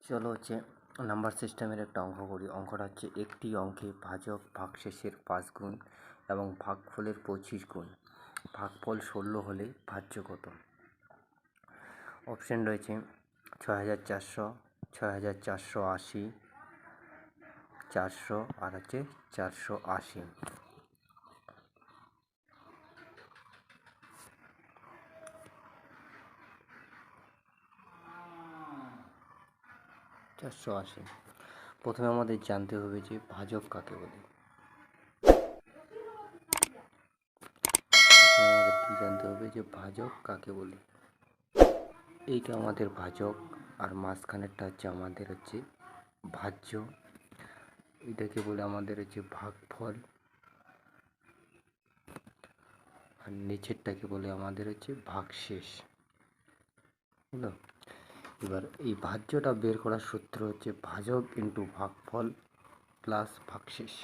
চলো নাম্বার সিস্টেমের একটা অঙ্ক করি। অঙ্কটা হচ্ছে একটি অঙ্কে ভাজক ভাগশেষের 5 গুণ এবং ভাগফলের 25 গুণ, ভাগফল 16 হলে ভাজ্য কত? অপশান রয়েছে 6400, 6480, 400 আর 480। প্রথমে আমাদের জানতে হবে যে ভাজক কাকে বলে। জানতে হবে যে ভাজক কাকে বলে। এইটা আমাদের ভাজক আর মাঝখানেরটা হচ্ছে আমাদের ভাজ্য। এটাকে বলে আমাদের ভাগফল, আর নিচেরটাকে বলে আমাদের ভাগশেষ। হলো। এবার এই ভাজ্যটা বের করার সূত্র হচ্ছে ভাজক ইন্টু ভাগফল প্লাস ভাগশেষ।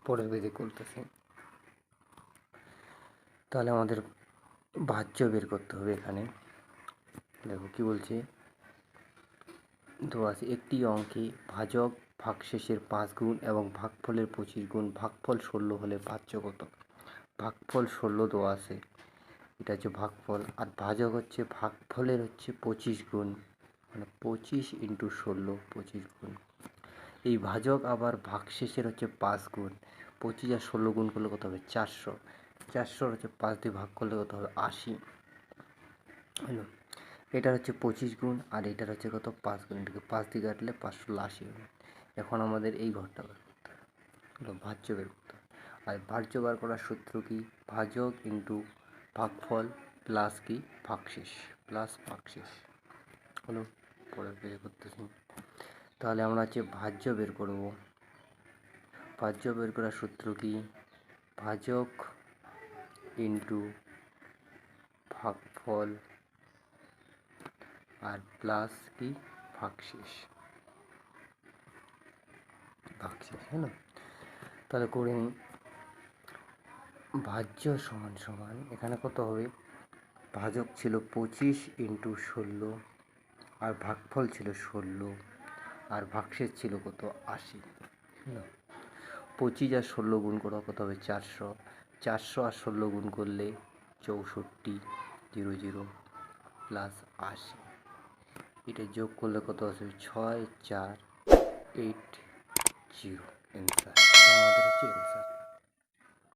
পরের পেজে করতেছি। তাহলে আমাদের ভাজ্য বের করতে হবে। এখানে দেখো কি বলছে, তো আছে একটি অঙ্কে ভাজক ভাগশেষের 5 গুণ এবং ভাগফলের 25 গুণ, ভাগফল 16 হলে ভাজ্য কত? ভাগফল 16 দেওয়া আছে, এটা হচ্ছে ভাগফল, আর ভাজক হচ্ছে ভাগফলের 25 গুণ, মানে 25 ইন্টু 16, 25 গুণ। এই ভাজক আবার ভাগশেষের 5 গুণ, 25 আর 16 গুণ করলে কত হবে? 400। 400 5 দিয়ে ভাগ করলে কত হবে? 80। হলো। এটার 25 গুণ আর এটার কত? 5 গুণ। এটাকে 5 দিয়ে কাটলে 580 হবে। এখন আমাদের এই ঘরটা বের করতে হবে, ভাজ্য বের করতে হবে। আর ভাজ্য বার করার সূত্র কি? ভাজক ইন্টু ভাগফল প্লাস কি? ভাগশেষ, প্লাস ভাগশেষ। হলো। পরে বের করতেছি। তাহলে আমরা ভাজ্য বের করব। ভাজ্য বের করার সূত্র কি? ভাজক ইন্টু ভাগফল আর প্লাস কি? ভাগশেষ। হলো। তাহলে করে নিই। ভাজ্য সমান সমান এখানে কত হবে? ভাজক ছিল 25 ইন্টু 16, আর ভাগফল ছিল 16, আর ভাগশেষ ছিল কত? 80। হলো। 25 আর 16 গুণ করা কত হবে? 400। 400 আর 16 গুণ করলে 64, 00 প্লাস 80। এটা যোগ করলে কত আসবে? 6480। অ্যান্সার। আমাদের অ্যান্সার।